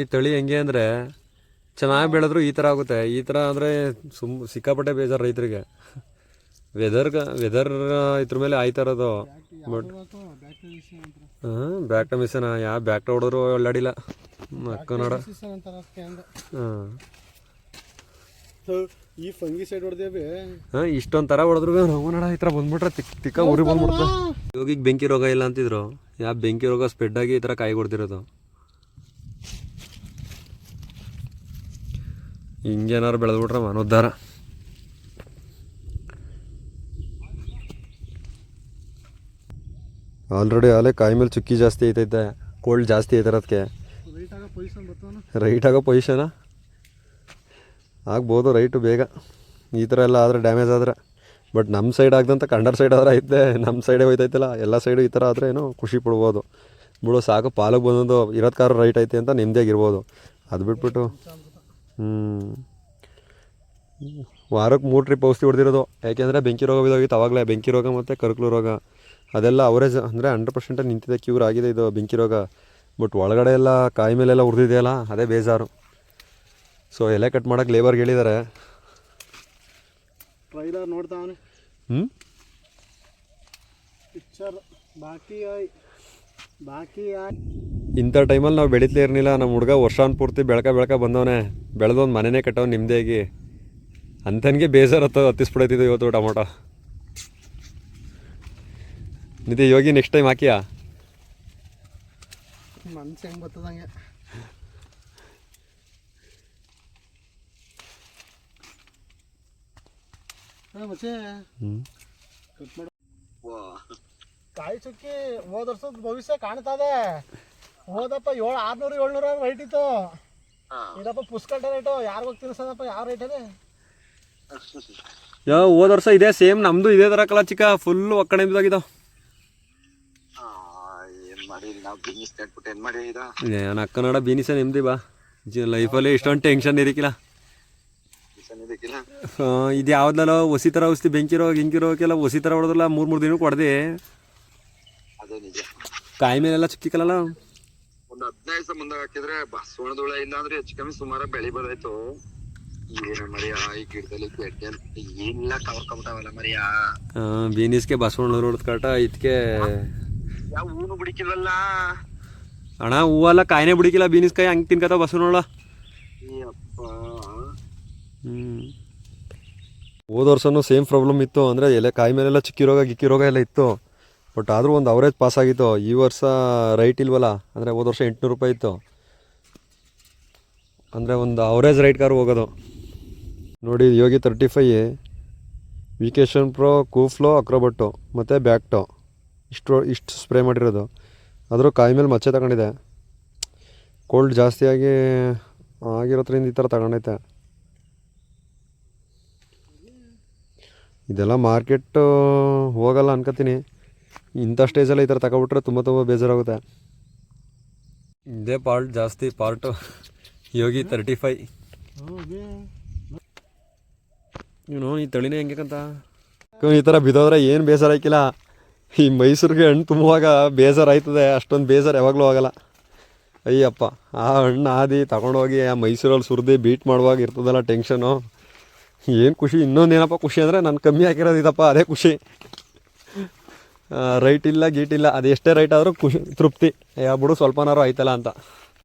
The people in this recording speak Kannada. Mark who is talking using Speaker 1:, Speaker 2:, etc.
Speaker 1: ಈ ತಳಿ ಹೆಂಗೆ ಅಂದರೆ ಚೆನ್ನಾಗಿ ಬೆಳೆದ್ರು ಈ ಥರ ಆಗುತ್ತೆ. ಈ ಥರ ಅಂದರೆ ಸಿಕ್ಕಾಪಟ್ಟೆ ಬೇಜಾರು ರೈತರಿಗೆ. ವೆದರ್ ಇದ್ರ ಮೇಲೆ ಆಯ್ತಾ ಇರೋದು. ಬಟ್ ಬ್ಯಾಕ್ಟ ಮಿಷನ್ ಯಾವ ಬ್ಯಾಕ್ಟ ಹೊಡೆದ್ರು ಒಳ್ಳಾಡಿಲ್ಲ ಮಕ್ಕ ನೋಡ. ಹಾಂ
Speaker 2: ಈ ಫಂಗಿ ಸೈಡ್ ಹೊಡೆದೇವೆ.
Speaker 1: ಇಷ್ಟೊಂಥರ ಹೊಡೆದ್ರು ನಾವು ನೋಡ ಈ ಥರ ಬಂದ್ಬಿಟ್ರೆ ತಿಕ್ಕ ಉರಿ ಬಂದ್ಬಿಡ್ತಾರೆ. ಇವಾಗ ಬೆಂಕಿ ರೋಗ ಇಲ್ಲ ಅಂತಿದ್ರು. ಯಾವ ಬೆಂಕಿ ರೋಗ ಸ್ಪ್ರೆಡ್ ಆಗಿ ಈ ಥರ ಕಾಯಿ ಕೊಡ್ತಿರೋದು. ಹಿಂಗೇನಾರು ಬೆಳೆದ್ಬಿಟ್ರೆ ಮನೋದ್ಧಾರ. ಆಲ್ರೆಡಿ ಆಲೇ ಕಾಯಿ ಮೇಲೆ ಚುಕ್ಕಿ ಜಾಸ್ತಿ ಐತೈತೆ, ಕೋಲ್ಡ್ ಜಾಸ್ತಿ ಐತಾರೆ. ಅದಕ್ಕೆ ರೈಟ್ ಆಗೋ ಪೊಸಿಷನಾ ಆಗ್ಬೋದು ರೈಟು ಬೇಗ. ಈ ಥರ ಎಲ್ಲ ಆದರೆ ಡ್ಯಾಮೇಜ್ ಆದರೆ. ಬಟ್ ನಮ್ಮ ಸೈಡ್ ಆಗ್ದಂತ ಕಂಡರ್ ಸೈಡ್ ಆದ್ರೆ ಐತೆ, ನಮ್ಮ ಸೈಡೇ ಹೋಯ್ತೈತಲ್ಲ. ಎಲ್ಲ ಸೈಡು ಈ ಥರ ಆದರೆ ಏನೋ ಖುಷಿ ಪಡ್ಬೋದು. ಬಿಡು ಸಾಕು ಪಾಲಕ್ಕೆ ಬಂದೊಂದು ಇರೋದ್ಕಾರು ರೈಟ್ ಐತೆ ಅಂತ ನೆಮ್ಮದಿಯಾಗಿರ್ಬೋದು. ಅದು ಬಿಟ್ಬಿಟ್ಟು ವಾರಕ್ಕೆ 3 ಟ್ರಿಪ್ ಔಷಧಿ ಹೊಡೆದಿರೋದು. ಯಾಕೆಂದರೆ ಬೆಂಕಿ ರೋಗ ಬಿದ್ದೋಗಿತ್ತು ಆವಾಗಲೇ. ಬೆಂಕಿ ರೋಗ ಮತ್ತು ಕರ್ಕಲು ರೋಗ ಅದೆಲ್ಲ ಅವರೇಜ್ ಅಂದರೆ 100% ನಿಂತಿದೆ, ಕ್ಯೂರ್ ಆಗಿದೆ ಇದು ಬೆಂಕಿ ರೋಗ. ಬಟ್ ಒಳಗಡೆ ಎಲ್ಲ ಕಾಯಿ ಮೇಲೆಲ್ಲ ಉರಿದಿದೆಯಲ್ಲ, ಅದೇ ಬೇಜಾರು. ಸೊ ಎಲೆ ಕಟ್ ಮಾಡೋಕ್ಕೆ ಲೇಬರ್ಗೆ ಹೇಳಿದ್ದಾರೆ.
Speaker 2: ಟ್ರೈಲರ್ ನೋಡ್ತಾವನೆ. ಪಿಕ್ಚರ್ ಬಾಕಿ
Speaker 1: ಇಂಥ ಟೈಮಲ್ಲಿ ನಾವು ಬೆಳೀತಲೇ ಇರಲಿಲ್ಲ. ನಮ್ಮ ಹುಡುಗ ವರ್ಷಾನ್ ಪೂರ್ತಿ ಬೆಳಕ ಬಂದವನೇ, ಬೆಳೆದೊಂದು ಮನೆಯೇ ಕಟ್ಟವ್ ನಿಮ್ಮದೇಗಿ. ಅಂಥನಿಗೆ ಬೇಜಾರು ಹತ್ತಿಸ್ಬಿಡೈತಿದ್ದು ಇವತ್ತು ಟೊಮೊಟೊ. ನಿಧಿ ಯೋಗಿ ನೆಕ್ಸ್ಟ್ ಟೈಮ್ ಹಾಕಿಯಾ?
Speaker 2: ಮನ್ಸು ಹೆಂಗೆ ಬರ್ತದಂಗೆ. ಕಾಯಿ ಚುಕ್ಕಿ ಹೋದ ವರ್ಷದ ಭವಿಷ್ಯ ಕಾಣ್ತದೆ. ಹೋದಪ್ಪ 600-700 ರೈಟ್ ಇತ್ತು. ಇದಪ್ಪ ಪುಷ್ಕಳ ರೇಟು. ಯಾರಿಗೂ ತಿನ್ಸದಪ್ಪ ಯಾವ ರೇಟ್ ಅದೇ.
Speaker 1: ಹೋದ ವರ್ಷ ಇದೆ ಸೇಮ್ ನಮ್ದು ಇದೇ ಥರ ಕಲ ಚಿಕ್ಕ ಫುಲ್ ಒಕ್ಕಣೆ ಬಿದ್ದಾಗಿದ್ದಾವ. ನಾನು ಅಕ್ಕನೋಡ ಬೀನಿಸ ನೆಮ್ಮದಿ ಬಾ ಲೈಫಲ್ಲಿ ಇಷ್ಟೊಂದು ಟೆನ್ಷನ್ ಇರಕ್ಕಿಲ್ಲ. ಇದು ಯಾವ್ದಲ್ಲ ಹೊಸಿ ಥರ ಔಷಧಿ ಬೆಂಕಿ ರೋಗ ಗಿಂಕಿ ರೋಗಕ್ಕೆಲ್ಲ ಹೊಸಿ ಥರ ಹೊಡೆದ್ರಲ್ಲ 3 ದಿನಕ್ಕೆ ಹೊಡೆದಿ ಕಾಯಿ ಮೇಲೆಲ್ಲ ಚುಕ್ಕಿಕಲ್ಲ.
Speaker 3: ಒಂದು 15 ದಿವಸ ಮುಂದೆ ಹಾಕಿದ್ರೆ ಬಸವಣದುಳ ಇಲ್ಲ ಅಂದ್ರೆ ಹೆಚ್ಚು ಕಮ್ಮಿ ಸುಮಾರು ಬೆಳಿ ಬರೈತು. ಏನ ಮರಿಯ ಈ ಗಿಡದಲ್ಲಿ ಬೆಡ್ಡೆ ಏನಿಲ್ಲ ಕವರ್ಕೊಂಬಿಟ್ಟಾವಲ್ಲ ಮರಿಯ.
Speaker 1: ಬೀನಿಸ್ಗೆ ಬಸವಣ್ಣ ಹೊಡೆದ್ ಕಾಟ ಇದಕ್ಕೆ
Speaker 3: ಯಾವ ಹೂನು ಬಿಡಿಕಿಲ್ವಲ್ಲ
Speaker 1: ಅಣ್ಣ. ಹೂವೆಲ್ಲ ಕಾಯಿನೇ ಬಿಡಿಕಿಲ್ಲ. ಬೀನಿಸ್ಕಾಯಿ ಹಂಗೆ ತಿನ್ಕತಾವ ಬಸವಣ್ಣ. ಹೋದ ವರ್ಷನೂ ಸೇಮ್ ಪ್ರಾಬ್ಲಮ್ ಇತ್ತು. ಅಂದರೆ ಎಲೆ ಕಾಯಿ ಮೇಲೆಲ್ಲ ಚುಕ್ಕಿ ರೋಗ ಗಿಕ್ಕಿ ರೋಗ ಎಲ್ಲ ಇತ್ತು. ಬಟ್ ಆದರೂ ಒಂದು ಅವರೇಜ್ ಪಾಸ್ ಆಗಿತ್ತು. ಈ ವರ್ಷ ರೈಟ್ ಇಲ್ವಲ್ಲ. ಅಂದರೆ ಹೋದ ವರ್ಷ 800 ರೂಪಾಯಿ ಇತ್ತು. ಅಂದರೆ ಒಂದು ಅವರೇಜ್ ರೈಟ್ ಕಾರು ಹೋಗೋದು ನೋಡಿ. ಯೋಗಿ 35, ವಿಕೇಶನ್ ಪ್ರೋ, ಕೂಫ್ಲೋ, ಅಕ್ರೋಬಟ್ಟು ಮತ್ತು ಬ್ಯಾಕ್ಟೋ ಇಷ್ಟು ಸ್ಪ್ರೇ ಮಾಡಿರೋದು. ಆದರೂ ಕಾಯಿ ಮೇಲೆ ಮಚ್ಚೆ ತಗೊಂಡಿದೆ. ಕೋಲ್ಡ್ ಜಾಸ್ತಿ ಆಗಿರೋದ್ರಿಂದ ಈ ಥರ ತಗೊಂಡೈತೆ. ಇದೆಲ್ಲ ಮಾರ್ಕೆಟ್ ಹೋಗಲ್ಲ ಅನ್ಕೋತೀನಿ. ಇಂಥ ಸ್ಟೇಜಲ್ಲಿ ಈ ಥರ ತಗೊಬಿಟ್ರೆ ತುಂಬ ಬೇಜಾರಾಗುತ್ತೆ. ಇದೇ ಜಾಸ್ತಿ ಪಾರ್ಟು ಯೋಗಿ 35. ಇವನು ಈ ತಳಿನೇ ಹೆಂಗಂತ ಈ ಥರ ಬಿದ್ದೋದ್ರೆ ಏನು ಬೇಜಾರಾಯ್ಕಿಲ್ಲ. ಈ ಮೈಸೂರಿಗೆ ಹಣ್ಣು ತುಂಬುವಾಗ ಬೇಜಾರಾಯ್ತದೆ. ಅಷ್ಟೊಂದು ಬೇಜಾರು ಯಾವಾಗಲೂ ಆಗಲ್ಲ. ಅಯ್ಯಪ್ಪ ಆ ಹಣ್ಣು ಆದಿ ತಗೊಂಡೋಗಿ ಆ ಮೈಸೂರಲ್ಲಿ ಸುರಿದು ಬೀಟ್ ಮಾಡುವಾಗ ಇರ್ತದಲ್ಲ ಟೆನ್ಷನು. ಏನು ಖುಷಿ. ಇನ್ನೊಂದೇನಪ್ಪ ಖುಷಿ ಅಂದರೆ ನಾನು ಕಮ್ಮಿ ಹಾಕಿರೋದು ಇದಪ್ಪ, ಅದೇ ಖುಷಿ. ರೈಟ್ ಇಲ್ಲ ಗೀಟ್ ಇಲ್ಲ, ಅದು ಎಷ್ಟೇ ರೈಟ್ ಆದರೂ ಖುಷಿ ತೃಪ್ತಿ. ಬಿಡು ಸ್ವಲ್ಪನಾರು ಆಯ್ತಲ್ಲ ಅಂತ.